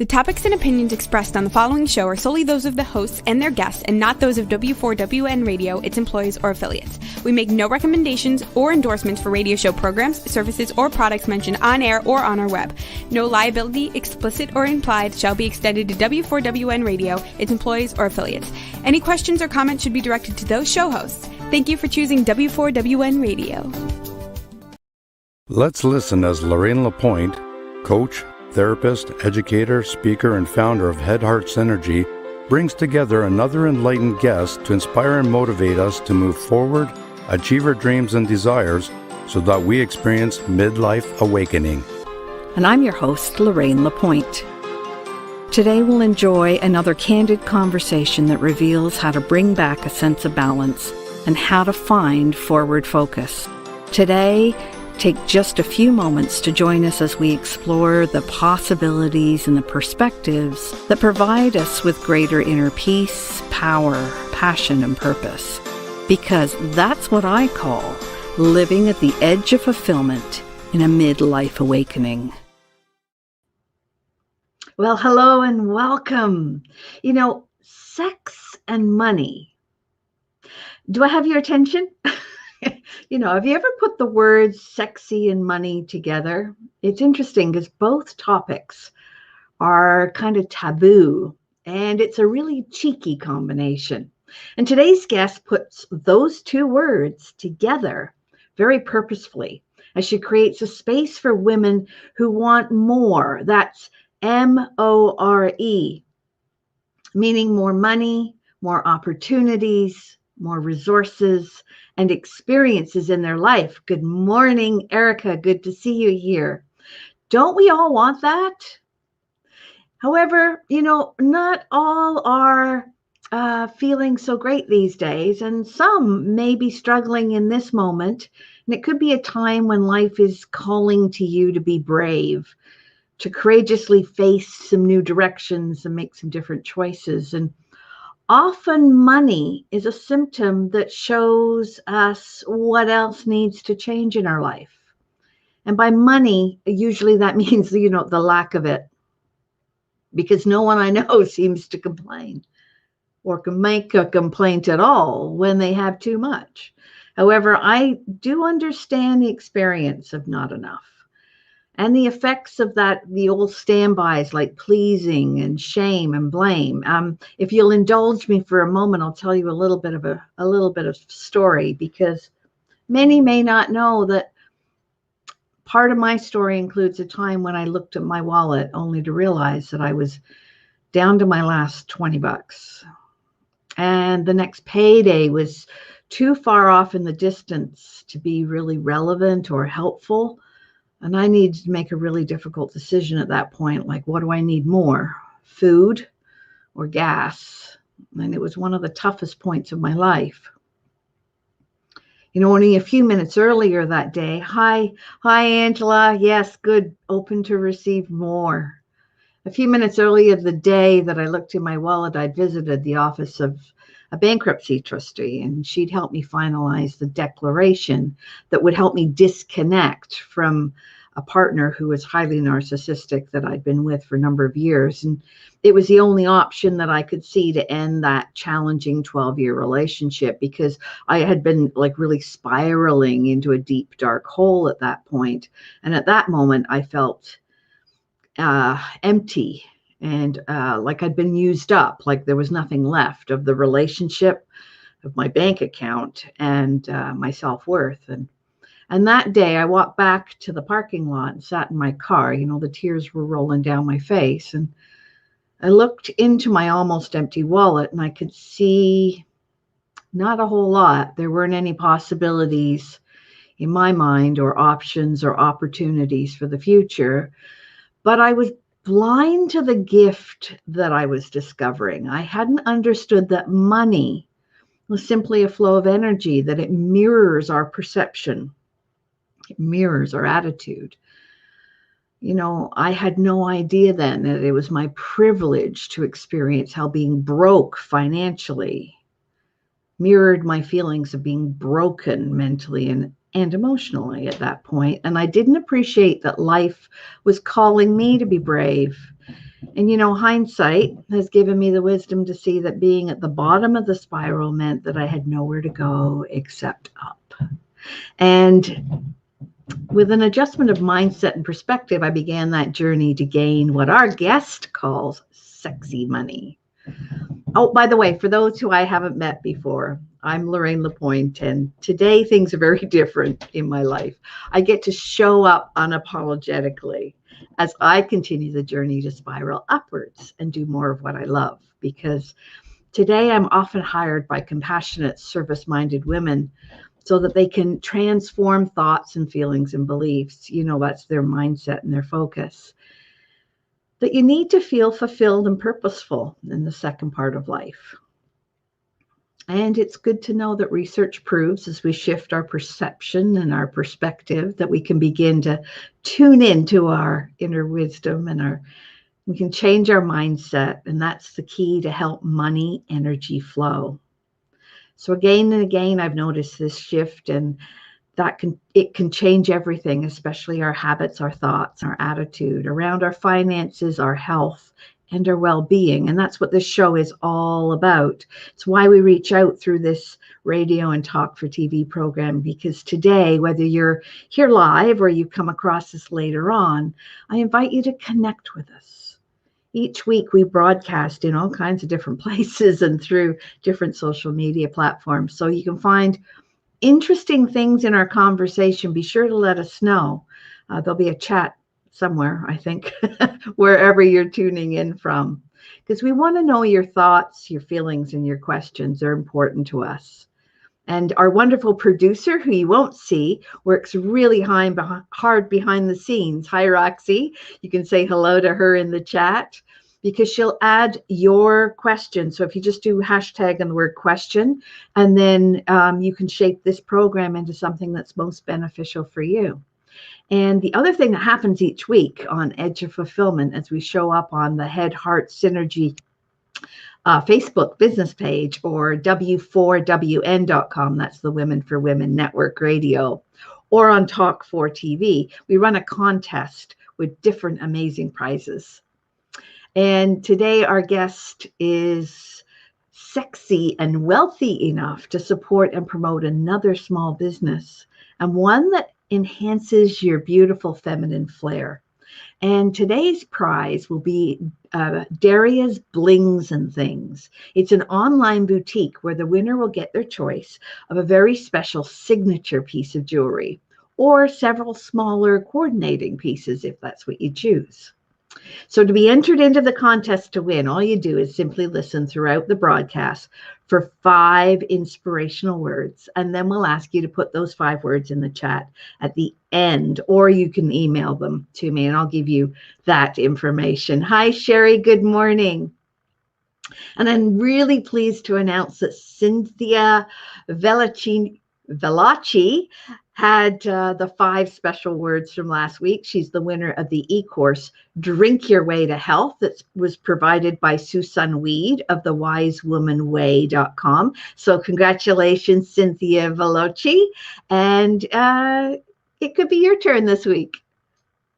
The topics and opinions expressed on the following show are solely those of the hosts and their guests and not those of W4WN Radio, its employees, or affiliates. We make no recommendations or endorsements for radio show programs, services, or products mentioned on air or on our web. No liability, explicit or implied, shall be extended to W4WN Radio, its employees, or affiliates. Any questions or comments should be directed to those show hosts. Thank you for choosing W4WN Radio. Let's listen as Lorraine Lapointe, coach, therapist, educator, speaker, and founder of Head Heart Synergy, brings together another enlightened guest to inspire and motivate us to move forward, achieve our dreams and desires, so that we experience midlife awakening. And I'm your host, Lorraine Lapointe. Today we'll enjoy another candid conversation that reveals how to bring back a sense of balance and how to find forward focus. Today, take just a few moments to join us as we explore the possibilities and the perspectives that provide us with greater inner peace, power, passion, and purpose. Because that's what I call living at the edge of fulfillment in a midlife awakening. Well, hello and welcome. Sex and money. Do I have your attention? Have you ever put the words sexy and money together? It's interesting because both topics are kind of taboo, and it's a really cheeky combination. And today's guest puts those two words together very purposefully as she creates a space for women who want more. That's MORE, meaning more money, more opportunities, more resources, and experiences in their life. Good morning, Erica. Good to see you here. Don't we all want that? However, not all are feeling so great these days, and some may be struggling in this moment. And it could be a time when life is calling to you to be brave, to courageously face some new directions and make some different choices. And often money is a symptom that shows us what else needs to change in our life. And by money, usually that means, the lack of it. Because no one I know seems to complain or can make a complaint at all when they have too much. However, I do understand the experience of not enough. And the effects of that, the old standbys like pleasing and shame and blame. If you'll indulge me for a moment, I'll tell you a little bit of story, because many may not know that part of my story includes a time when I looked at my wallet only to realize that I was down to my last $20. And the next payday was too far off in the distance to be really relevant or helpful. And I needed to make a really difficult decision at that point. Like, what do I need more? Food or gas? And it was one of the toughest points of my life. Only a few minutes earlier that day, hi, Angela. Yes, good. Open to receive more. A few minutes earlier the day that I looked in my wallet, I'd visited the office of a bankruptcy trustee, and she'd help me finalize the declaration that would help me disconnect from a partner who was highly narcissistic that I'd been with for a number of years. And it was the only option that I could see to end that challenging 12-year relationship, because I had been really spiraling into a deep, dark hole at that point. And at that moment, I felt empty and like I'd been used up, like there was nothing left of the relationship, of my bank account, and my self-worth. And that day I walked back to the parking lot and sat in my car. The tears were rolling down my face. And I looked into my almost empty wallet and I could see not a whole lot. There weren't any possibilities in my mind or options or opportunities for the future. But I was blind to the gift that I was discovering. I hadn't understood that money was simply a flow of energy, that it mirrors our perception. It mirrors our attitude. I had no idea then that it was my privilege to experience how being broke financially mirrored my feelings of being broken mentally and emotionally at that point. And I didn't appreciate that life was calling me to be brave And, hindsight has given me the wisdom to see that being at the bottom of the spiral meant that I had nowhere to go except up. And with an adjustment of mindset and perspective, I began that journey to gain what our guest calls sexy money. Oh, by the way, for those who I haven't met before, I'm Lorraine Lapointe, and today things are very different in my life. I get to show up unapologetically as I continue the journey to spiral upwards and do more of what I love, because today I'm often hired by compassionate, service-minded women so that they can transform thoughts and feelings and beliefs. That's their mindset and their focus. That you need to feel fulfilled and purposeful in the second part of life. And it's good to know that research proves, as we shift our perception and our perspective, that we can begin to tune into our inner wisdom and we can change our mindset. And that's the key to help money energy flow. So again and again, I've noticed this shift, and it can change everything, especially our habits, our thoughts, our attitude around our finances, our health, and our well-being. And that's what this show is all about. It's why we reach out through this radio and talk for TV program, because today, whether you're here live or you come across this later on, I invite you to connect with us. Each week we broadcast in all kinds of different places and through different social media platforms. So you can find interesting things in our conversation. Be sure to let us know. There'll be a chat somewhere, I think, wherever you're tuning in from, because we want to know your thoughts, your feelings, and your questions. They're important to us. And our wonderful producer, who you won't see, works really hard behind the scenes. Hi, Roxy. You can say hello to her in the chat, because she'll add your question. So if you just do hashtag and the word question, and then you can shape this program into something that's most beneficial for you. And the other thing that happens each week on Edge of Fulfillment, as we show up on the Head Heart Synergy Facebook business page, or W4WN.com, that's the Women for Women Network Radio, or on Talk 4 TV, we run a contest with different amazing prizes. And today our guest is sexy and wealthy enough to support and promote another small business, and one that enhances your beautiful feminine flair. And today's prize will be Daria's Blings and Things. It's an online boutique where the winner will get their choice of a very special signature piece of jewelry, or several smaller coordinating pieces if that's what you choose. So to be entered into the contest to win, all you do is simply listen throughout the broadcast for 5 inspirational words, and then we'll ask you to put those 5 words in the chat at the end, or you can email them to me and I'll give you that information. Hi, Sherry. Good morning. And I'm really pleased to announce that Cynthia Velacci had the 5 special words from last week. She's the winner of the e-course, Drink Your Way to Health, that was provided by Susan Weed of thewisewomanway.com. So congratulations, Cynthia Velacci. And it could be your turn this week.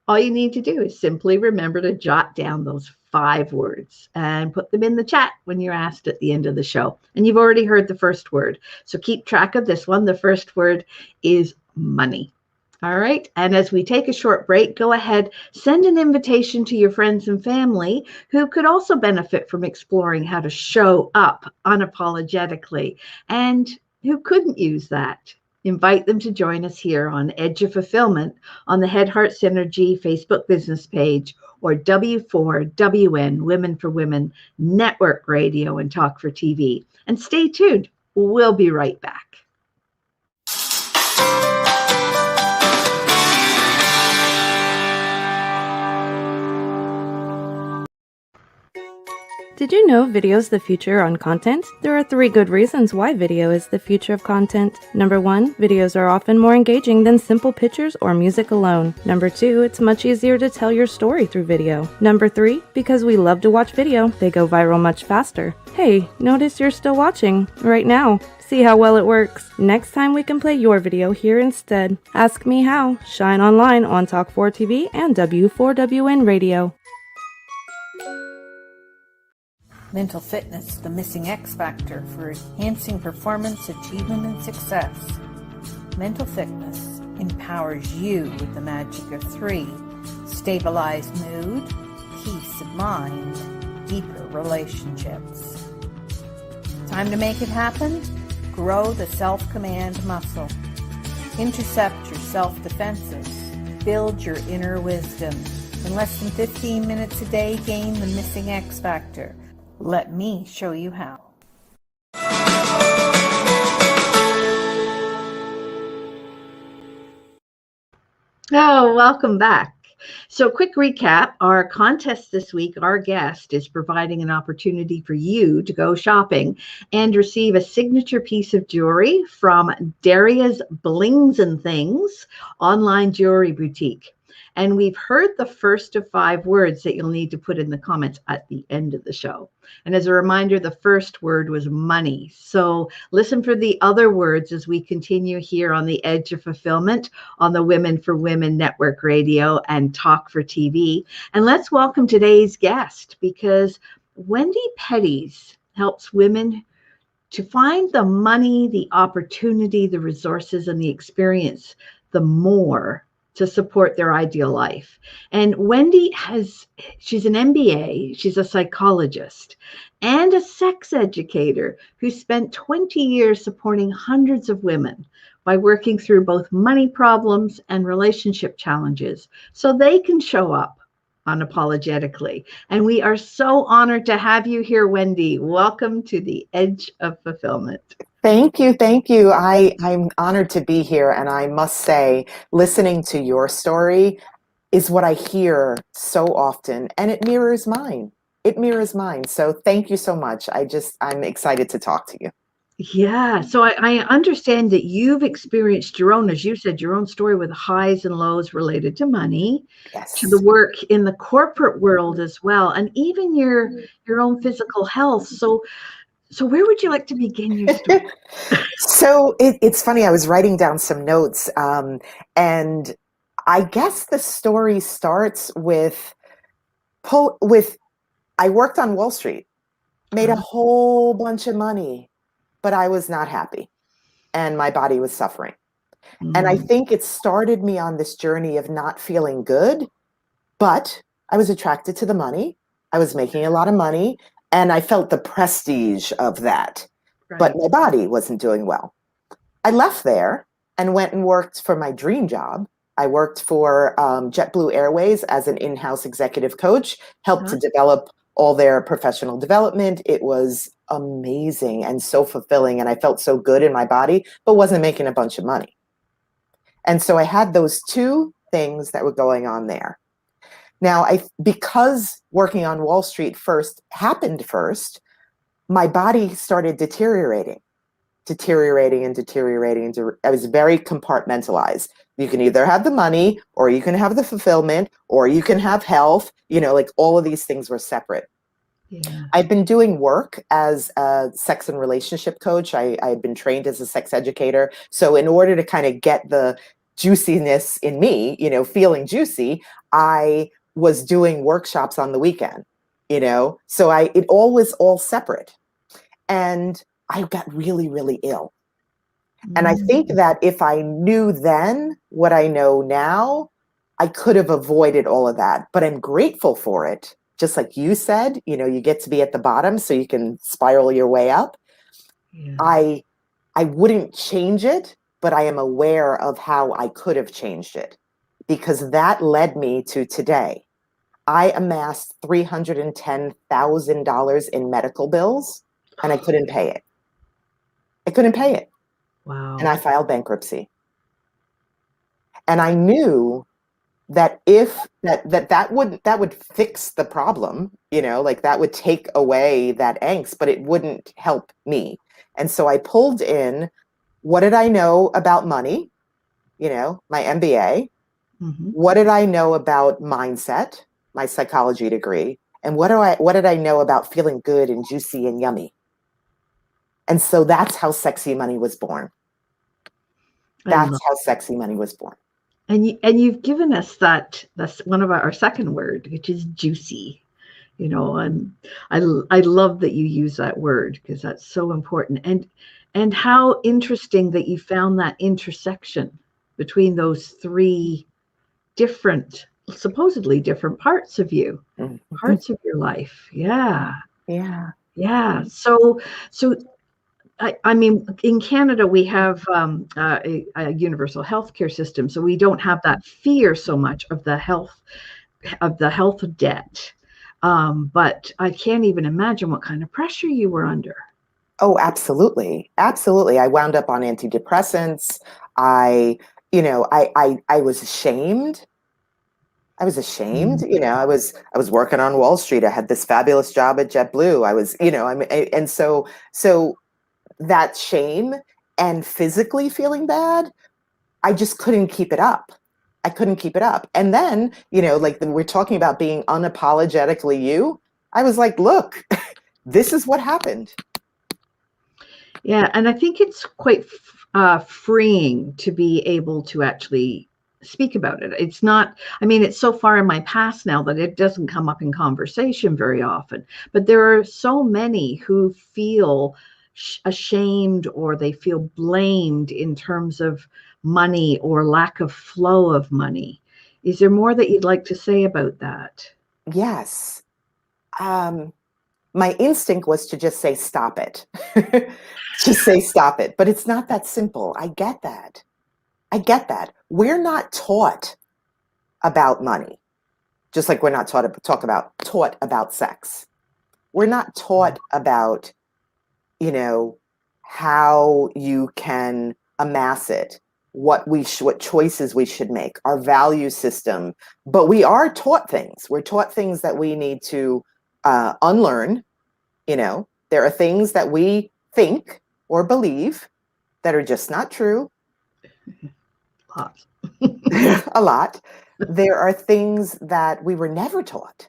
All you need to do is simply remember to jot down those 5 words and put them in the chat when you're asked at the end of the show. And you've already heard the first word, so keep track of this one. The first word is money. All right. And as we take a short break, go ahead, send an invitation to your friends and family who could also benefit from exploring how to show up unapologetically and who couldn't use that. Invite them to join us here on Edge of Fulfillment on the Head Heart Synergy Facebook business page, or W4WN Women for Women Network Radio and Talk for TV. And stay tuned. We'll be right back. Did you know video is the future on content? There are 3 good reasons why video is the future of content. Number 1, videos are often more engaging than simple pictures or music alone. Number 2, it's much easier to tell your story through video. Number 3, because we love to watch video, they go viral much faster. Hey, notice you're still watching right now. See how well it works. Next time we can play your video here instead. Ask me how. Shine online on Talk 4 TV and W4WN Radio. Mental fitness, the missing X factor for enhancing performance, achievement, and success. Mental fitness empowers you with the magic of 3: stabilized mood, peace of mind, deeper relationships. Time to make it happen? Grow the self-command muscle. Intercept your self-defenses. Build your inner wisdom. In less than 15 minutes a day, gain the missing X factor. Let me show you how. Oh, welcome back. So quick recap, our contest this week, our guest is providing an opportunity for you to go shopping and receive a signature piece of jewelry from Daria's Blings and Things online jewelry boutique. And we've heard the first of 5 words that you'll need to put in the comments at the end of the show. And as a reminder, the first word was money. So listen for the other words as we continue here on the Edge of Fulfillment on the Women for Women Network Radio and Talk for TV. And let's welcome today's guest, because Wendy Petties helps women to find the money, the opportunity, the resources, and the experience, the more to support their ideal life. And Wendy she's an MBA, she's a psychologist and a sex educator who spent 20 years supporting hundreds of women by working through both money problems and relationship challenges so they can show up unapologetically. And we are so honored to have you here, Wendy. Welcome to the Edge of Fulfillment. Thank you. Thank you. I'm honored to be here. And I must say, listening to your story is what I hear so often, and it mirrors mine. It mirrors mine. So thank you so much. I'm excited to talk to you. Yeah. So I understand that you've experienced your own, as you said, your own story with highs and lows related to money, Yes. to the work in the corporate world as well, and even your own physical health. So where would you like to begin your story? So it's funny. I was writing down some notes, and I guess the story starts with I worked on Wall Street, made a whole bunch of money, but I was not happy, and my body was suffering. And I think it started me on this journey of not feeling good, but I was attracted to the money. I was making a lot of money, and I felt the prestige of that. Right. But my body wasn't doing well. I left there and went and worked for my dream job. I worked for JetBlue Airways as an in-house executive coach, helped to develop all their professional development. It was amazing and so fulfilling, and I felt so good in my body, but wasn't making a bunch of money. And so I had those 2 things that were going on there. Now, because working on Wall Street happened first, my body started deteriorating. I was very compartmentalized. You can either have the money, or you can have the fulfillment, or you can have health, like all of these things were separate. Yeah. I've been doing work as a sex and relationship coach. I had been trained as a sex educator. So in order to kind of get the juiciness in me, feeling juicy, I was doing workshops on the weekend, so it all was all separate. And I got really, really ill. And I think that if I knew then what I know now, I could have avoided all of that. But I'm grateful for it. Just like you said, you get to be at the bottom so you can spiral your way up. Yeah. I wouldn't change it, but I am aware of how I could have changed it, because that led me to today. I amassed $310,000 in medical bills, and I couldn't pay it. Wow. And I filed bankruptcy. And I knew that if that would fix the problem, that would take away that angst, but it wouldn't help me. And so I pulled in, what did I know about money? My MBA. Mm-hmm. What did I know about mindset? My psychology degree. And what did I know about feeling good and juicy and yummy? And so that's how Sexy Money was born. That's how Sexy Money was born. And you've given us that's one of our second word, which is juicy. And I love that you use that word, because that's so important. And how interesting that you found that intersection between those three different, supposedly different parts of you, parts of your life. Yeah. So I mean, in Canada, we have a universal healthcare system, so we don't have that fear so much of the health debt. But I can't even imagine what kind of pressure you were under. Oh, absolutely. Absolutely. I wound up on antidepressants. I was ashamed. I was working on Wall Street. I had this fabulous job at JetBlue. I was, and so that shame and physically feeling bad, I just couldn't keep it up. I couldn't keep it up. And then, like we're talking about being unapologetically you, I was like, look, this is what happened. Yeah. And I think it's quite freeing to be able to actually speak about it. It's not, I mean, it's so far in my past now that it doesn't come up in conversation very often, but there are so many who feel ashamed, or they feel blamed in terms of money or lack of flow of money. Is there more that you'd like to say about that? Yes. My instinct was to just say, stop it. Just say, stop it. But it's not that simple. I get that. We're not taught about money, just like we're not taught about sex. We're not taught about, how you can amass it, what choices we should make, our value system. But we are taught things. We're taught things that we need to unlearn. There are things that we think or believe that are just not true. A lot. There are things that we were never taught.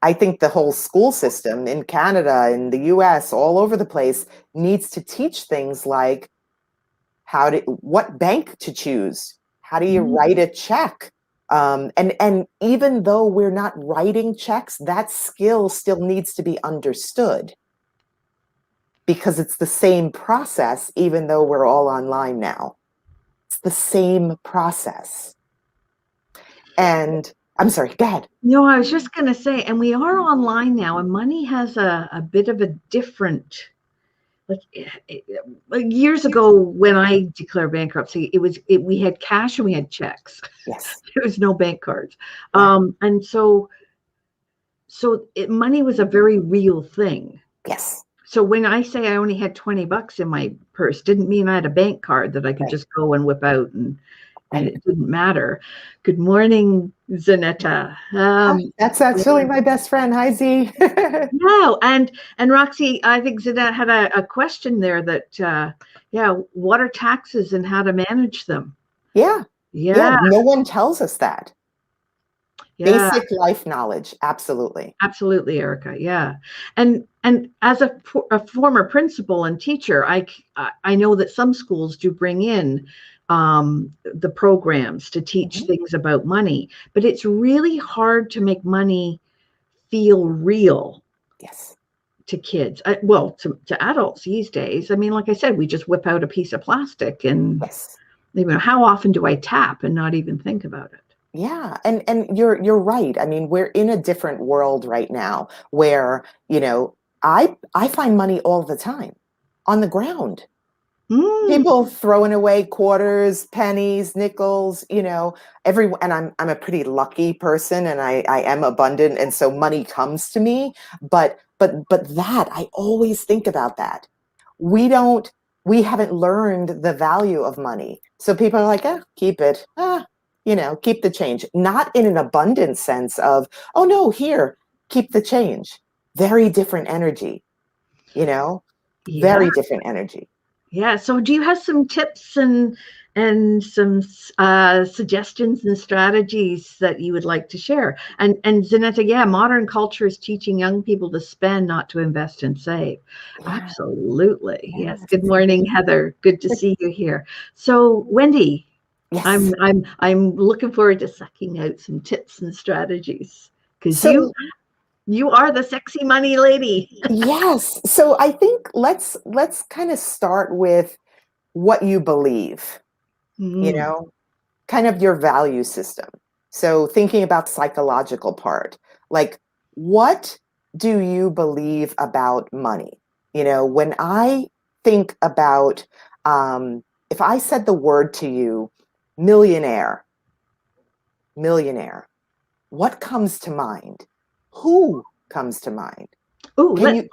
I think the whole school system in Canada, in the US, all over the place needs to teach things like what bank to choose. How do you write a check? And even though we're not writing checks, that skill still needs to be understood, because it's the same process, even though we're all online now. It's the same process. And I'm sorry, go ahead. No, I was just going to say, and we are online now, and money has a bit of a different, like years ago when I declared bankruptcy, we had cash and we had checks. Yes. There was no bank cards. Yeah. And so money was a very real thing. Yes. So when I say I only had $20 in my purse, didn't mean I had a bank card that I could just go and whip out, and it didn't matter. Good morning, Zanetta. That's actually my best friend. Hi, Z. No, and Roxy, I think Zanetta had a question there that, what are taxes and how to manage them? Yeah. No one tells us that. Yeah. Basic life knowledge. Absolutely. Absolutely, Erica. Yeah. And as a former principal and teacher, I know that some schools do bring in the programs to teach things about money, but it's really hard to make money feel real. Yes. To kids, to adults these days. I mean, like I said, we just whip out a piece of plastic, and how often do I tap and not even think about it? Yeah, and you're right. I mean, we're in a different world right now where, I find money all the time on the ground. People throwing away quarters, pennies, nickels, and I'm a pretty lucky person, and I am abundant, and so money comes to me. But that, I always think about that. We haven't learned the value of money. So people are like, keep it. Keep the change. Not in an abundant sense of, oh no, here, keep the change. Very different energy, very different energy. Yeah. So do you have some tips and some suggestions and strategies that you would like to share? And Zanetta, modern culture is teaching young people to spend, not to invest and save. Yeah. Absolutely. Yes. Good morning, Heather. Good to see you here. So Wendy, yes. I'm looking forward to sucking out some tips and strategies. because So you are the sexy money lady. yes. So I think let's kind of start with what you believe, you Mm, know, kind of your value system. So thinking about psychological part, like what do you believe about money? You know, when I think about, if I said the word to you, millionaire, millionaire, what comes to mind? Who comes to mind? Oh, Can you?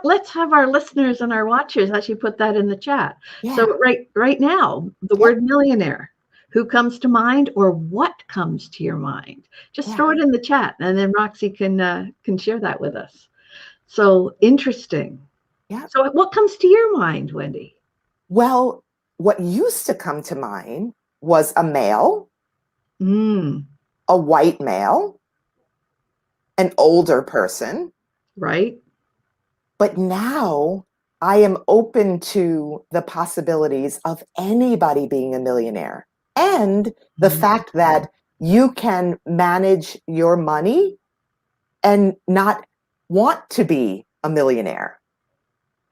let's have our listeners and our watchers actually put that in the chat. Yeah, So right now, the yeah, word millionaire, who comes to mind or what comes to your mind? Just yeah, throw it in the chat, and then Roxy can share that with us. So interesting. yeah. So what comes to your mind, Wendy? Well, what used to come to mind was a male, Mm, a white male, an older person. right? But now I am open to the possibilities of anybody being a millionaire and the Mm. fact that you can manage your money and not want to be a millionaire.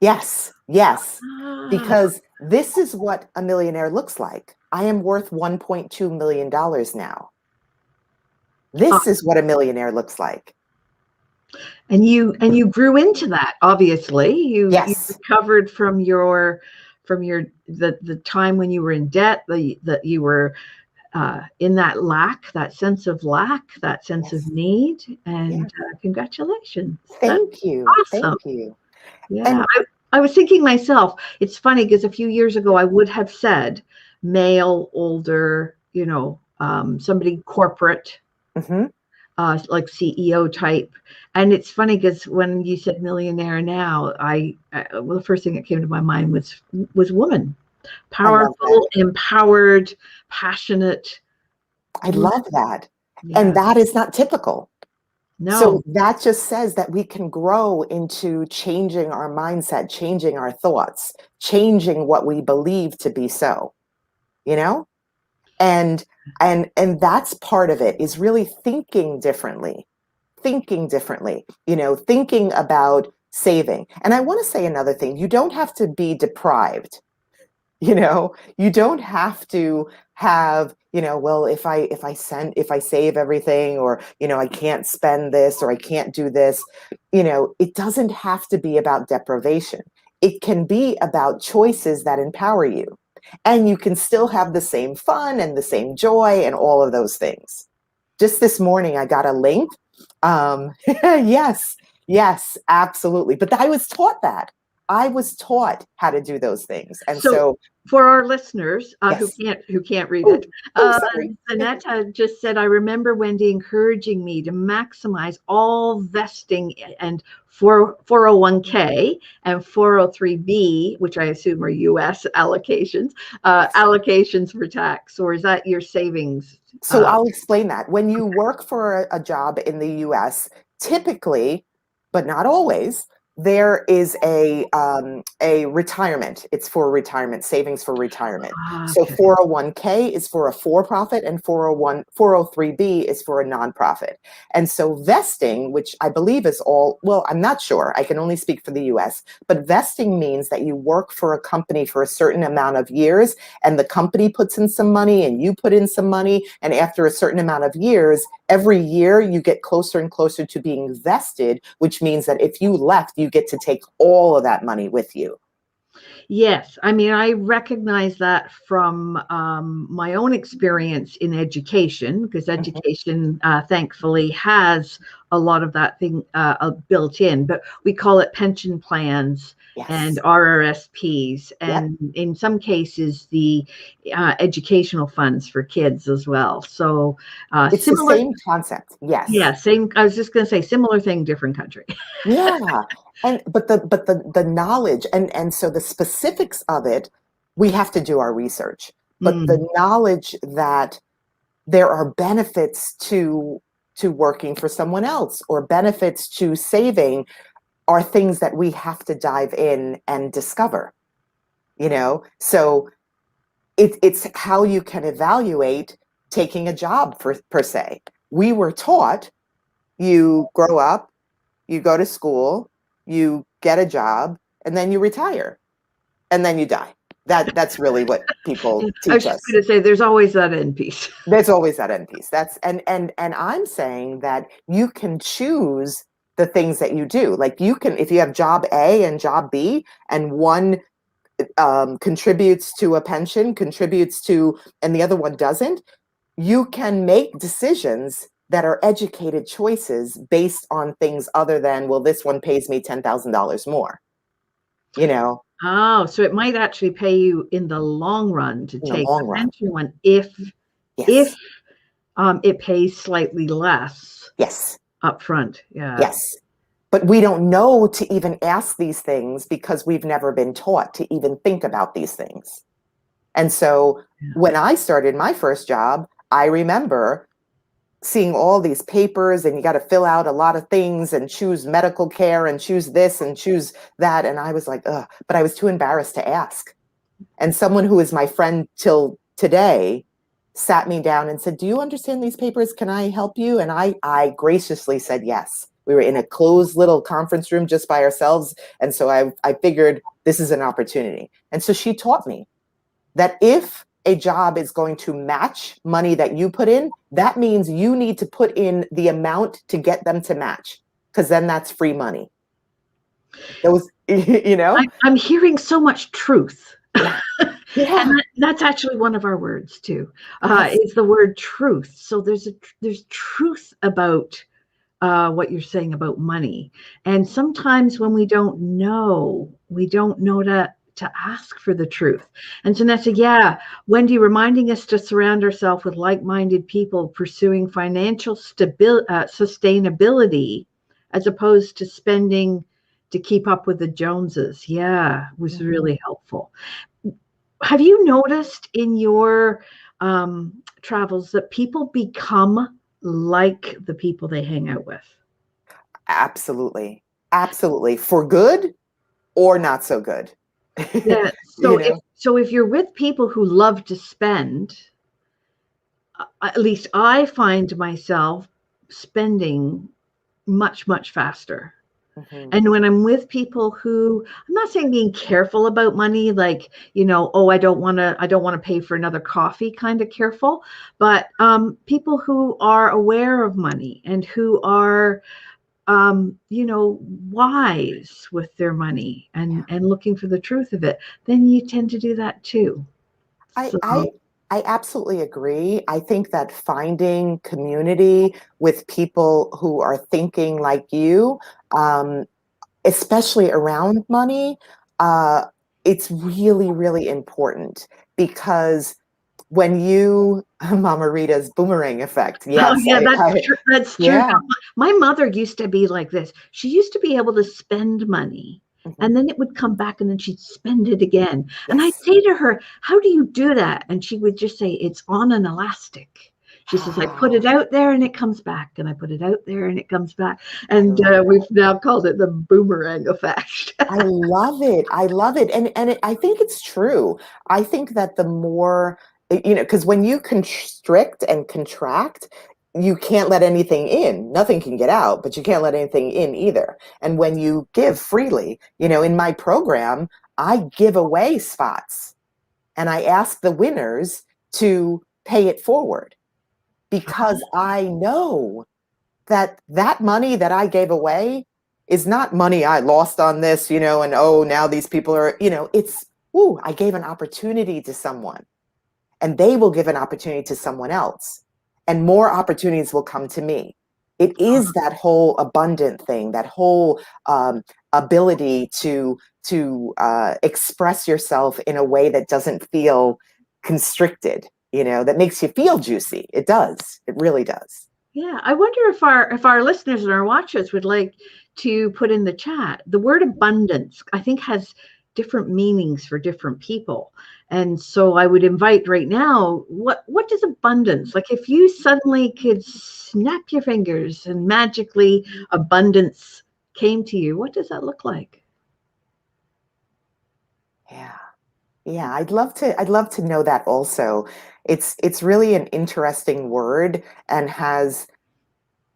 Yes, yes, Ah, because this is what a millionaire looks like. I am worth $1.2 million now. ah, This is what a millionaire looks like. and you grew into that. Obviously, you Yes, recovered from the time when you were in debt. That you were in that sense of lack, that sense of yes, need. yes. And congratulations. That's Thank you. awesome. Thank you. Yeah. And I was thinking myself, it's funny because a few years ago I would have said male, older, somebody corporate, mhm, like CEO type. And it's funny because when you said millionaire now, well, the first thing that came to my mind was woman, I love that. powerful, empowered, passionate. I love that. And Yeah. that is not typical. So No. that just says that we can grow into changing our mindset, changing our thoughts, changing what we believe to be so, you know? And that's part of it, is really thinking differently, thinking about saving. And I want to say another thing, you don't have to be deprived. You don't have to have, well, if I save everything, or I can't spend this, or I can't do this. It doesn't have to be about deprivation. It can be about choices that empower you, and you can still have the same fun and the same joy and all of those things. Just this morning I got a link. Yes, yes, absolutely. But I was taught how to do those things. And So so, for our listeners yes. who can't read Oh, it, sorry. Zanetta just said, I remember Wendy encouraging me to maximize all vesting and 401k and 403b, which I assume are US allocations, Yes. allocations for tax. Or is that your savings? So I'll explain that. When you work for a job in the US, typically, but not always, there is a retirement. It's for retirement, savings for retirement. So Okay. 401k is for a for-profit, and 403b is for a nonprofit. And so vesting, which I believe is all, well, I'm not sure, I can only speak for the US, but vesting means that you work for a company for a certain amount of years, and the company puts in some money and you put in some money, and after a certain amount of years, every year you get closer and closer to being vested, which means that if you left, you get to take all of that money with you. Yes, I mean, I recognize that from my own experience in education, because Mhm. education, thankfully, has a lot of that thing built in. But we call it pension plans and Yes. RRSPs, Yep. and in some cases, the educational funds for kids as well. So It's the similar, same concept. Yes. yeah, same. I was just going to say similar thing, different country. Yeah. And but the knowledge, and so the specifics of it, we have to do our research. But Mm, the knowledge that there are benefits to working for someone else, or benefits to saving, are things that we have to dive in and discover. So it's how you can evaluate taking a job, per se. We were taught You grow up, you go to school, you get a job, and then you retire, and then you die. That's really what people I was teach just us. going to say, there's always that end piece. There's always that end piece. And I'm saying that you can choose the things that you do. Like you can, if you have job A and job B, and one contributes to a pension, contributes to, and the other one doesn't, you can make decisions that are educated choices based on things other than, well, this one pays me $10,000 more, you know. Oh, so it might actually pay you in the long run to In the take long the run. pension one if Yes. it pays slightly less. Yes. Upfront. Yeah. Yes. But we don't know to even ask these things because we've never been taught to even think about these things. And so when I started my first job, I remember seeing all these papers, and you got to fill out a lot of things and choose medical care and choose this and choose that. And I was like, ugh, but I was too embarrassed to ask. And someone who is my friend till today sat me down and said, do you understand these papers? Can I help you? And I graciously said yes. We were in a closed little conference room just by ourselves. And so I figured this is an opportunity. And so she taught me that if a job is going to match money that you put in, that means you need to put in the amount to get them to match, because then that's free money. Those, you know? I'm hearing so much truth. Yeah. Yeah. And that's actually one of our words too, Yes. is the word truth. So there's truth about what you're saying about money. And sometimes when we don't know to ask for the truth. And so Nessa, yeah, Wendy reminding us to surround ourselves with like-minded people pursuing financial sustainability as opposed to spending to keep up with the Joneses. Yeah, was really helpful. Have you noticed in your travels that people become like the people they hang out with? Absolutely. Absolutely. For good or not so good. Yeah. So if you're with people who love to spend, at least I find myself spending much, much faster. Mm-hmm. And when I'm with people who, I'm not saying being careful about money, like, oh, I don't want to pay for another coffee kind of careful, but people who are aware of money and who are, wise with their money and looking for the truth of it, then you tend to do that too. I absolutely agree. I think that finding community with people who are thinking like you, especially around money, it's really, really important, because when you, Mama Rita's boomerang effect. Yes. Oh, yeah, that's true. Yeah. My mother used to be like this. She used to be able to spend money, and then it would come back and then she'd spend it again. Yes. And I'd say to her, how do you do that? And she would just say, it's on an elastic. She says, I put it out there and it comes back, and I put it out there and it comes back. And we've now called it the boomerang effect. I love it. I love it. And I think it's true. I think that the more, because when you constrict and contract, you can't let anything in. Nothing can get out, but you can't let anything in either. And when you give freely, in my program, I give away spots, and I ask the winners to pay it forward, because I know that money that I gave away is not money I lost on this, and now these people are, it's, I gave an opportunity to someone, and they will give an opportunity to someone else, and more opportunities will come to me. It is that whole abundant thing, that whole ability to express yourself in a way that doesn't feel constricted, that makes you feel juicy. It does. It really does. Yeah, I wonder if our listeners and our watchers would like to put in the chat. The word abundance, I think, has different meanings for different people. And so I would invite right now, what does abundance, like if you suddenly could snap your fingers and magically abundance came to you, what does that look like? Yeah, I'd love to know that also. It's really an interesting word, and has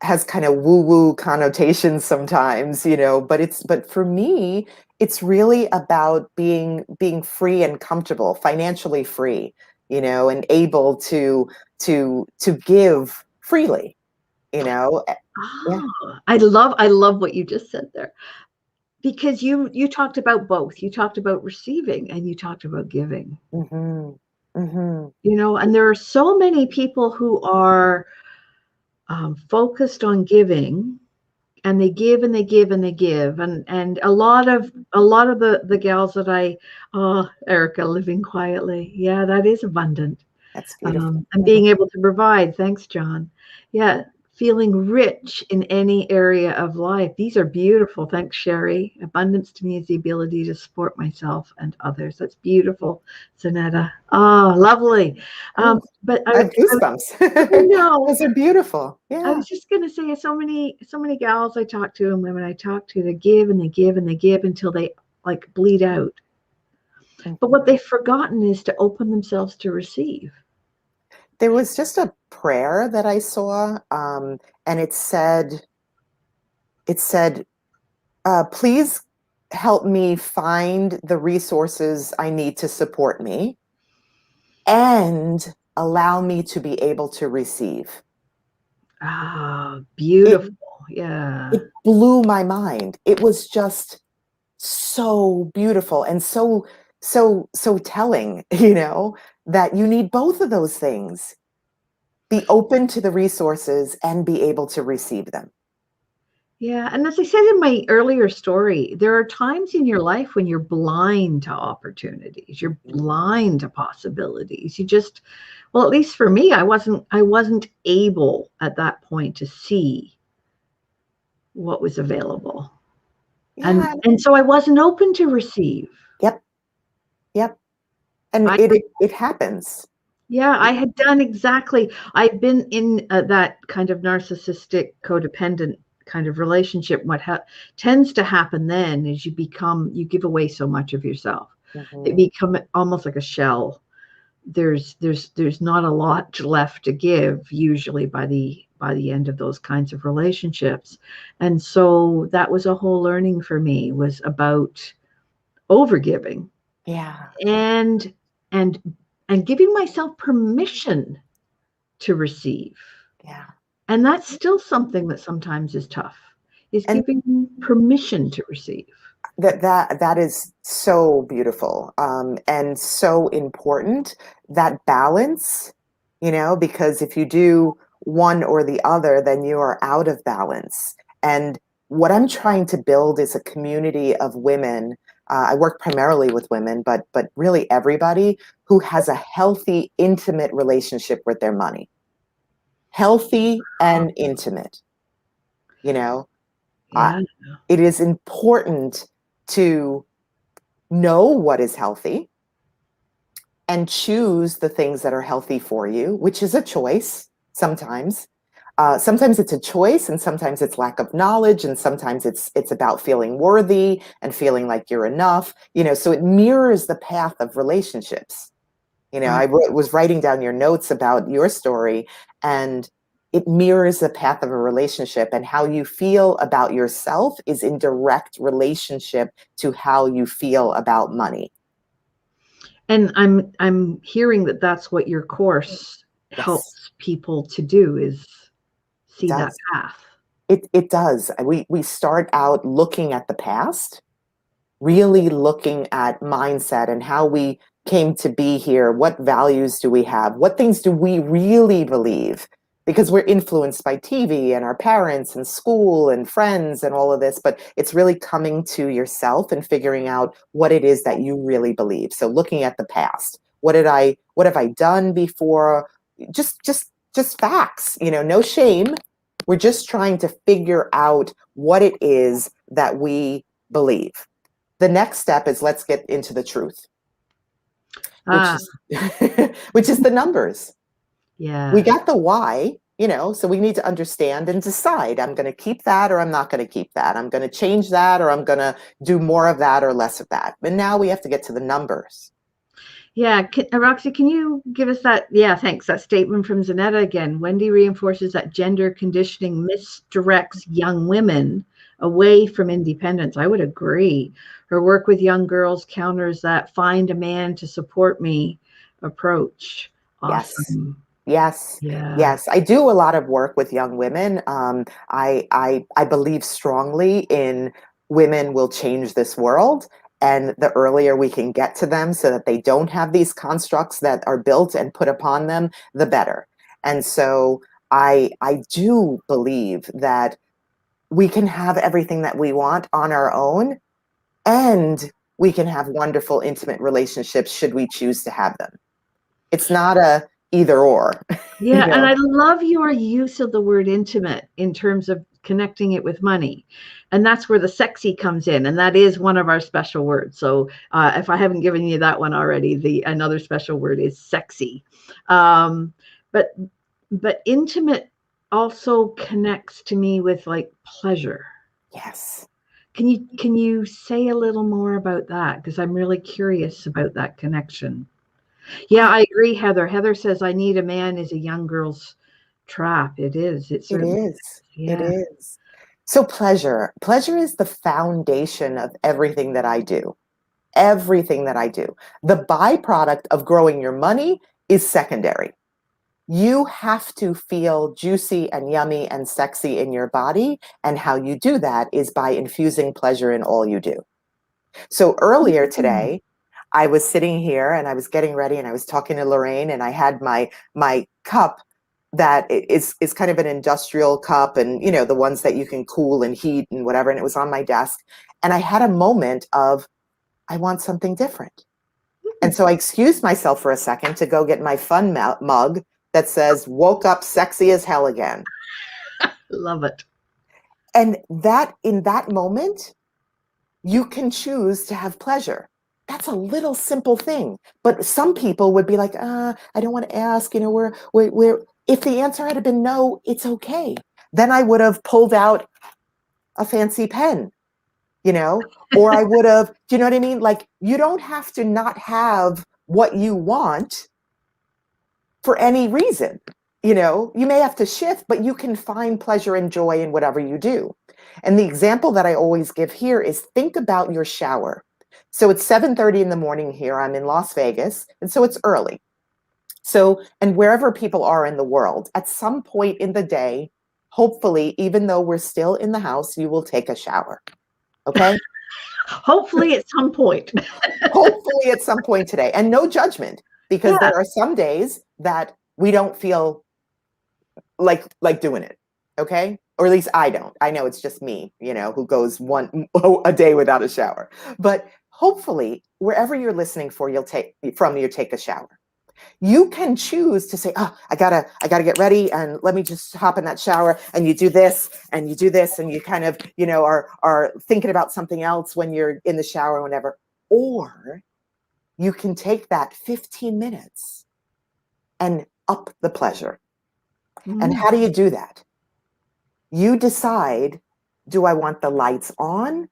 has kind of woo-woo connotations sometimes, but for me, it's really about being free and comfortable, financially free, and able to give freely, Yeah. I love what you just said there, because you talked about both. You talked about receiving and you talked about giving. Mm-hmm. Mm-hmm. And there are so many people who are focused on giving, and they give and they give and they give, and a lot of the gals that Erica, living quietly, yeah, that is abundant. That's beautiful. And being able to provide. Thanks, John. Yeah, feeling rich in any area of life. These are beautiful. Thanks, Sherry. Abundance to me is the ability to support myself and others. That's beautiful, Zanetta. Oh, lovely. But I have goosebumps. I know. Those are beautiful. Yeah. I was just going to say, so many gals I talk to and women I talk to, they give and they give and they give until they like bleed out. Mm-hmm. But what they've forgotten is to open themselves to receive. There was just a prayer that I saw, and it said, please help me find the resources I need to support me and allow me to be able to receive. Ah, beautiful. Yeah. It blew my mind. It was just so beautiful and so telling, that you need both of those things. Be open to the resources and be able to receive them. Yeah. And as I said in my earlier story, there are times in your life when you're blind to opportunities, you're blind to possibilities. Well, at least for me, I wasn't able at that point to see what was available. Yeah. And so I wasn't open to receive. Yep. And it happens. Yeah, I had done exactly. I've been in that kind of narcissistic, codependent kind of relationship. What tends to happen then is you give away so much of yourself. Mm-hmm. It become almost like a shell. There's not a lot left to give usually by the end of those kinds of relationships. And so that was a whole learning for me, was about overgiving. Yeah. And giving myself permission to receive. Yeah. And that's still something that sometimes is tough, is giving permission to receive. That is so beautiful, and so important, that balance, because if you do one or the other, then you are out of balance. And what I'm trying to build is a community of women. I work primarily with women, but really everybody who has a healthy, intimate relationship with their money. Healthy and intimate, Yeah. It is important to know what is healthy and choose the things that are healthy for you, which is a choice sometimes. Sometimes it's a choice, and sometimes it's lack of knowledge, and sometimes it's about feeling worthy and feeling like you're enough. So it mirrors the path of relationships. I was writing down your notes about your story, and it mirrors the path of a relationship, and how you feel about yourself is in direct relationship to how you feel about money. And I'm hearing that that's what your course helps people to do, is see that path. It does. We start out looking at the past, really looking at mindset and how we came to be here. What values do we have? What things do we really believe? Because we're influenced by TV and our parents and school and friends and all of this, but it's really coming to yourself and figuring out what it is that you really believe. So looking at the past, what have I done before? Just facts, no shame. We're just trying to figure out what it is that we believe. The next step is, let's get into the truth, which is the numbers. Yeah. We got the why, so we need to understand and decide, I'm going to keep that or I'm not going to keep that. I'm going to change that or I'm going to do more of that or less of that. But now we have to get to the numbers. Yeah, Roxy, can you give us that? Yeah, thanks. That statement from Zanetta again. Wendy reinforces that gender conditioning misdirects young women away from independence. I would agree. Her work with young girls counters that find a man to support me approach. Yes. Awesome. Yes. Yeah. Yes. I do a lot of work with young women. I believe strongly in women will change this world. And the earlier we can get to them so that they don't have these constructs that are built and put upon them, the better. And so I do believe that we can have everything that we want on our own, and we can have wonderful, intimate relationships should we choose to have them. It's not a either or. Yeah, You and know? I love your use of the word intimate in terms of connecting it with money. And that's where the sexy comes in. And that is one of our special words. So if I haven't given you that one already, another special word is sexy. Um, but intimate also connects to me with like pleasure. Yes. Can you say a little more about that? Because I'm really curious about that connection. Yeah, I agree, Heather. Heather says, I need a man is a young girl's trap. It is. It It certainly is. is. It Yeah. is. So pleasure. Pleasure is the foundation of everything that I do. Everything that I do. The byproduct of growing your money is secondary. You have to feel juicy and yummy and sexy in your body. And how you do that is by infusing pleasure in all you do. So earlier today, I was sitting here and I was getting ready and I was talking to Lorraine, and I had my cup that is kind of an industrial cup, and the ones that you can cool and heat and whatever, and it was on my desk, and I had a moment of, I want something different. And so I excused myself for a second to go get my fun mug that says woke up sexy as hell again. Love it. And that in that moment, you can choose to have pleasure. That's a little simple thing. But some people would be like, I don't want to ask, we're if the answer had been no, it's okay. Then I would have pulled out a fancy pen, or I would have, do you know what I mean? Like, you don't have to not have what you want for any reason. You may have to shift, but you can find pleasure and joy in whatever you do. And the example that I always give here is, think about your shower. So it's 7:30 in the morning here. I'm in Las Vegas, and so it's early. So, and wherever people are in the world, at some point in the day, hopefully, even though we're still in the house, you will take a shower. Okay? Hopefully at some point. Hopefully at some point today. And no judgment, because there are some days that we don't feel like doing it. Okay? Or at least I don't. I know it's just me, who goes a day without a shower. But hopefully, wherever you're listening you take a shower. You can choose to say, oh, I gotta get ready, and let me just hop in that shower, and you do this, and you do this, and you kind of, are thinking about something else when you're in the shower or whatever. Or you can take that 15 minutes and up the pleasure. And how do you do that? You decide, do I want the lights on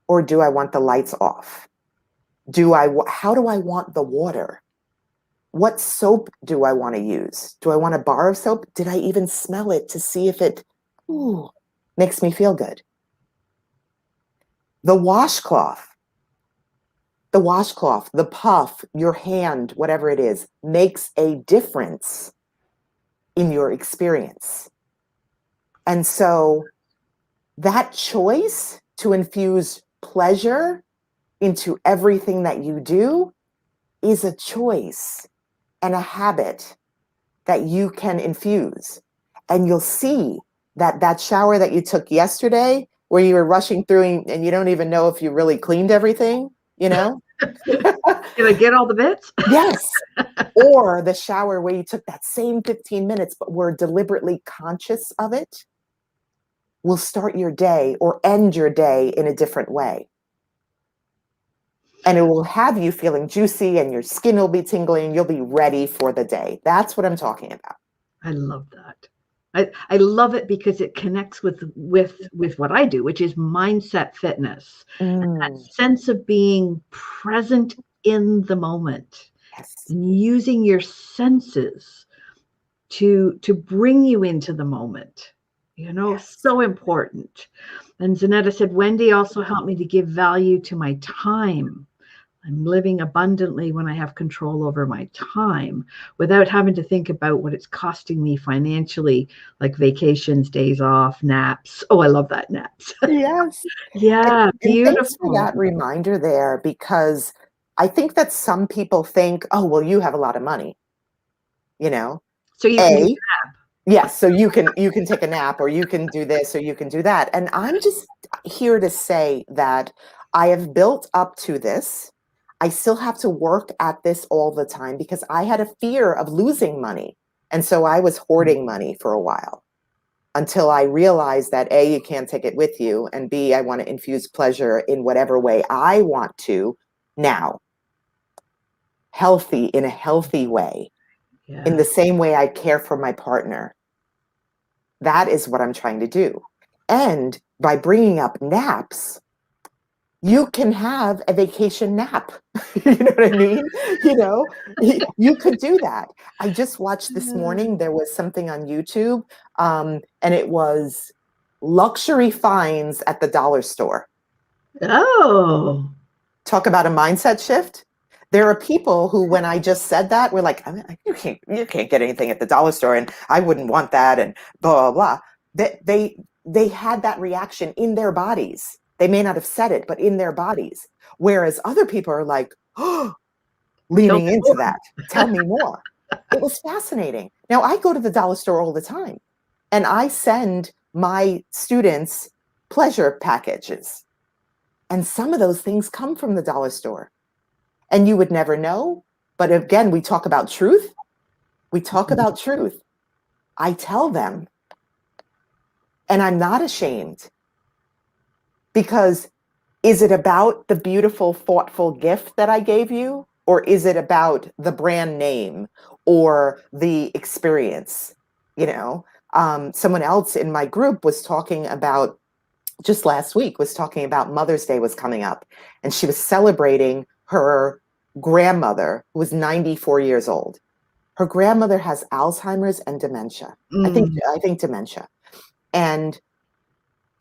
or do I want the lights off? How do I want the water? What soap do I want to use? Do I want a bar of soap? Did I even smell it to see if it makes me feel good? The washcloth, the puff, your hand, whatever it is, makes a difference in your experience. And so that choice to infuse pleasure into everything that you do is a choice and a habit that you can infuse. And you'll see that shower that you took yesterday, where you were rushing through and you don't even know if you really cleaned everything, Did I get all the bits? Yes. Or the shower where you took that same 15 minutes, but were deliberately conscious of it, will start your day or end your day in a different way. And it will have you feeling juicy, and your skin will be tingling. You'll be ready for the day. That's what I'm talking about. I love that. I love it because it connects with what I do, which is mindset fitness. And that sense of being present in the moment. Yes. and using your senses to bring you into the moment. Yes. So important. And Zanetta said, Wendy also helped me to give value to my time. I'm living abundantly when I have control over my time without having to think about what it's costing me financially, like vacations, days off, naps. Oh, I love that, naps. Yes. Yeah, And thanks for beautiful. that reminder there, because I think that some people think, oh, well, you have a lot of money, So you can A, yes, so you can take a nap, or you can do this, or you can do that. And I'm just here to say that I have built up to this. I still have to work at this all the time because I had a fear of losing money. And so I was hoarding money for a while until I realized that A, you can't take it with you, and B, I want to infuse pleasure in whatever way I want to now. In a healthy way, in the same way I care for my partner. That is what I'm trying to do. And by bringing up naps, you can have a vacation nap. You know what I mean? You could do that. I just watched this morning, there was something on YouTube, and it was luxury finds at the dollar store. Oh. Talk about a mindset shift. There are people who, when I just said that, were like, you can't get anything at the dollar store, and I wouldn't want that, and blah, blah, blah. They had that reaction in their bodies. They may not have said it, but in their bodies. Whereas other people are like, oh, leaning into that. Tell me more. It was fascinating. Now, I go to the dollar store all the time, and I send my students pleasure packages. And some of those things come from the dollar store. And you would never know. But again, we talk about truth. I tell them. And I'm not ashamed. Because is it about the beautiful, thoughtful gift that I gave you? Or is it about the brand name or the experience? Someone else in my group was talking about, just last week, was talking about Mother's Day was coming up. And she was celebrating her grandmother, who was 94 years old. Her grandmother has Alzheimer's and dementia. I think dementia. And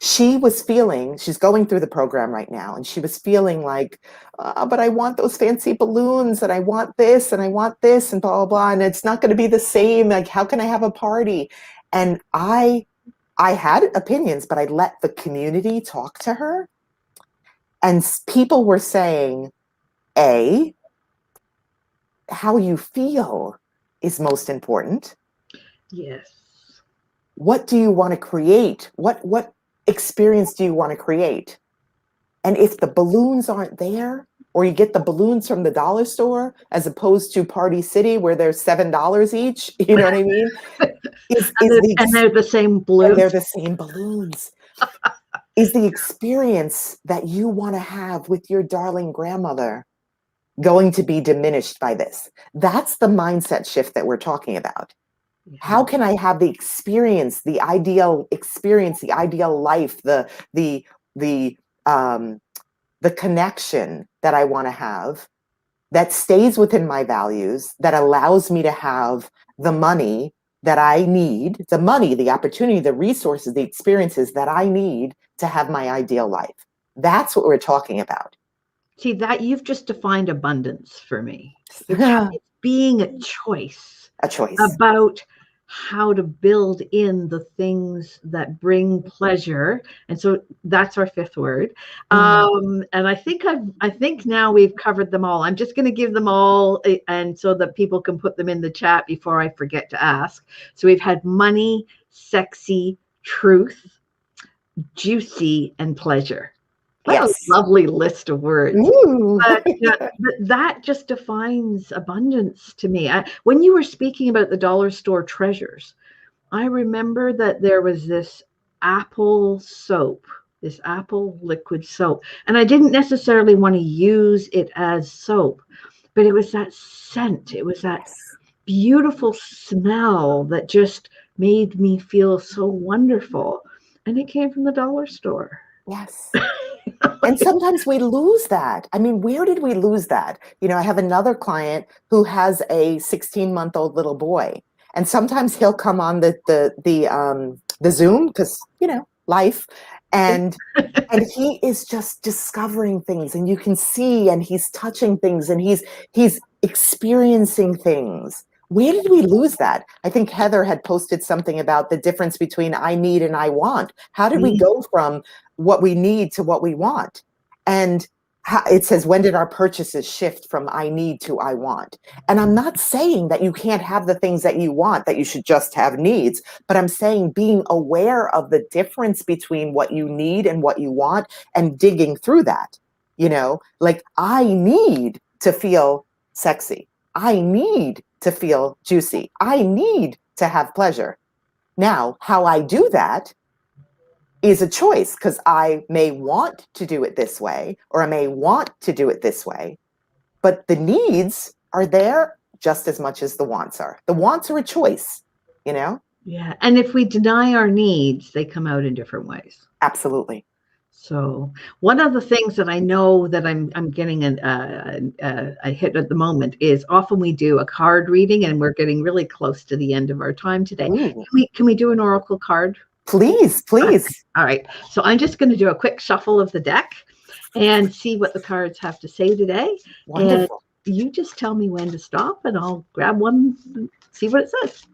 she's going through the program right now, and she was feeling like, but I want those fancy balloons, and I want this, and I want this, and blah, blah, blah, and it's not going to be the same. Like, how can I have a party? And I had opinions, but I let the community talk to her. And people were saying, A, how you feel is most important. Yes. What do you want to create? What experience do you want to create? And if the balloons aren't there, or you get the balloons from the dollar store as opposed to Party City where they're $7 each, you know what I mean? And they're the same balloons. And they're the same balloons. Is the experience that you want to have with your darling grandmother going to be diminished by this? That's the mindset shift that we're talking about. Yeah. How can I have the experience, the ideal life, the connection that I want to have that stays within my values, that allows me to have the money that I need, the opportunity, the resources, the experiences that I need to have my ideal life? That's what we're talking about. See, that you've just defined abundance for me. It's being a choice. About how to build in the things that bring pleasure. And so that's our fifth word. And I think now we've covered them all. I'm just going to give them all, and so that people can put them in the chat before I forget to ask. So we've had money, sexy, truth, juicy, and pleasure. What a lovely list of words. But that just defines abundance to me. When you were speaking about the dollar store treasures, I remember that there was this apple soap, this apple liquid soap. And I didn't necessarily want to use it as soap, but it was that scent. It was that beautiful smell that just made me feel so wonderful. And it came from the dollar store. Yes. And sometimes we lose that. I mean, where did we lose that? You know, I have another client who has a 16-month-old little boy, and sometimes he'll come on the Zoom because, you know, life, and he is just discovering things, and you can see, and he's touching things, and he's experiencing things. Where did we lose that? I think Heather had posted something about the difference between I need and I want. How did we go from what we need to what we want? And it says, when did our purchases shift from I need to I want? And I'm not saying that you can't have the things that you want, that you should just have needs, but I'm saying being aware of the difference between what you need and what you want and digging through that. You know, like, I need to feel sexy. I need to feel juicy. I need to have pleasure. Now, how I do that is a choice, because I may want to do it this way, or I may want to do it this way. But the needs are there just as much as the wants are. The wants are a choice, you know? Yeah. And if we deny our needs, they come out in different ways. Absolutely. So one of the things that I know that I'm getting a hit at the moment is, often we do a card reading, and we're getting really close to the end of our time today. Can we do an oracle card? Please, please. All right. So I'm just going to do a quick shuffle of the deck and see what the cards have to say today. Wonderful. And you just tell me when to stop, and I'll grab one and see what it says.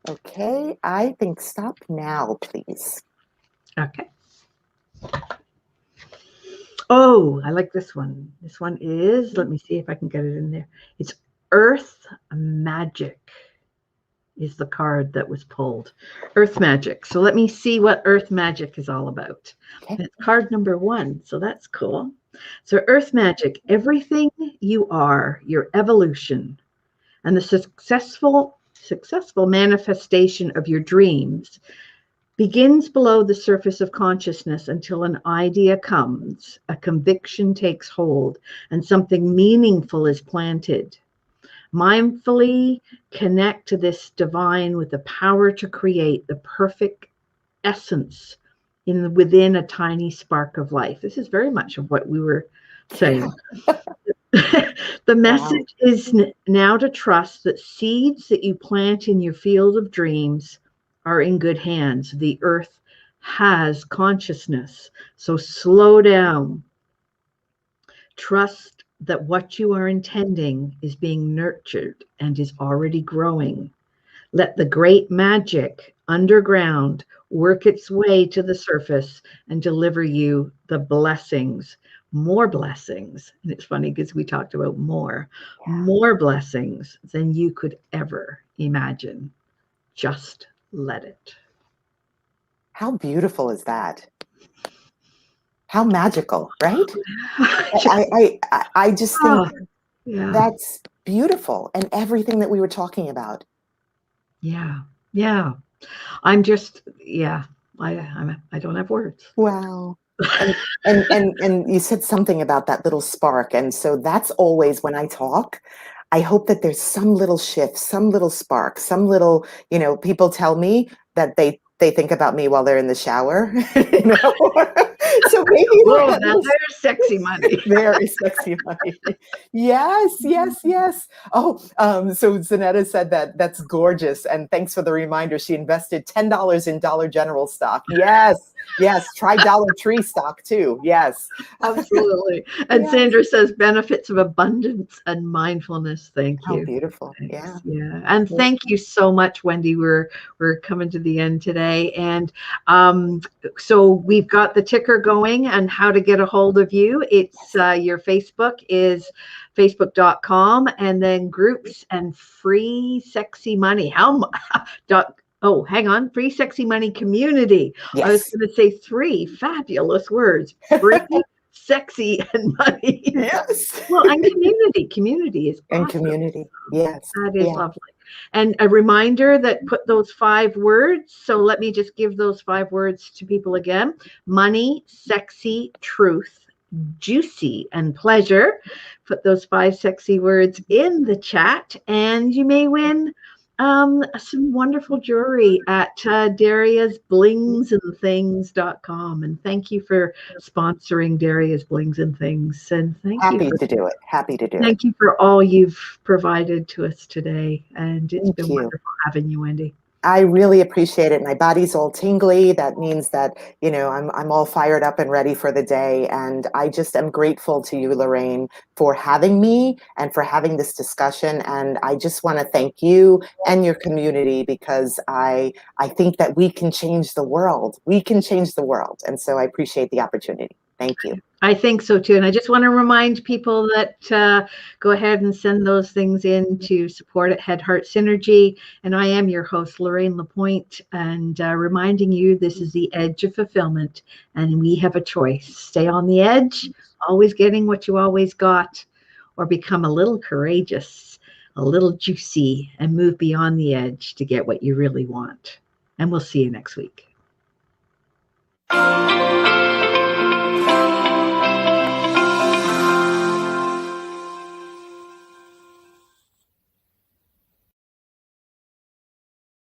Okay. I think stop now, please. Okay. Oh, I like this one. This one is, let me see if I can get it in there. It's Earth Magic is the card that was pulled. Earth Magic. So let me see what Earth Magic is all about. Okay. It's card number 1. So that's cool. So Earth Magic, everything you are, your evolution, and the successful manifestation of your dreams begins below the surface of consciousness until an idea comes, a conviction takes hold, and something meaningful is planted. Mindfully connect to this divine with the power to create the perfect essence within a tiny spark of life. This is very much of what we were saying. The message is now to trust that seeds that you plant in your field of dreams are in good hands. The earth has consciousness. So slow down. Trust that what you are intending is being nurtured and is already growing. Let the great magic underground work its way to the surface and deliver you the blessings, more blessings. And it's funny because we talked about more blessings than you could ever imagine. Just let it. How beautiful is that? How magical, right? I just think that's beautiful, and everything that we were talking about. Yeah. I'm just, I don't have words. Wow. And you said something about that little spark, and so that's always when I talk. I hope that there's some little shift, some little spark, some little, you know, people tell me that they think about me while they're in the shower, you know. So maybe there's sexy money. Very sexy money. Yes. Oh, so Zanetta said that's gorgeous, and thanks for the reminder. She invested $10 in Dollar General stock. Yes. Try Dollar Tree stock too. Yes, absolutely. And Sandra says benefits of abundance and mindfulness. Thank you. How beautiful. Thanks. Yeah. And thank you so much, Wendy. We're coming to the end today, and so we've got the ticker going and how to get a hold of you. It's your Facebook is facebook.com, and then groups and Free Sexy Money. Hang on. Free Sexy Money Community. Yes. I was going to say 3 fabulous words. Free, sexy, and money. Yes. Well, and community is awesome. And community. Yes. That is lovely. And a reminder that put those 5 words. So let me just give those 5 words to people again. Money, sexy, truth, juicy, and pleasure. Put those 5 sexy words in the chat, and you may win Some wonderful jewelry at Daria's blingsandthings.com. And thank you for sponsoring Daria's Blings and Things. And Happy to do it. Happy to do it. Thank you for all you've provided to us today. And it's been wonderful having you, Wendy. I really appreciate it. My body's all tingly. That means that, you know, I'm all fired up and ready for the day. And I just am grateful to you, Lorraine, for having me and for having this discussion. And I just want to thank you and your community, because I think that we can change the world. We can change the world. And so I appreciate the opportunity. Thank you. I think so too. And I just want to remind people that go ahead and send those things in to support at Head Heart Synergy. And I am your host, Lorraine Lapointe, and reminding you this is the edge of fulfillment, and we have a choice. Stay on the edge, always getting what you always got, or become a little courageous, a little juicy, and move beyond the edge to get what you really want. And we'll see you next week.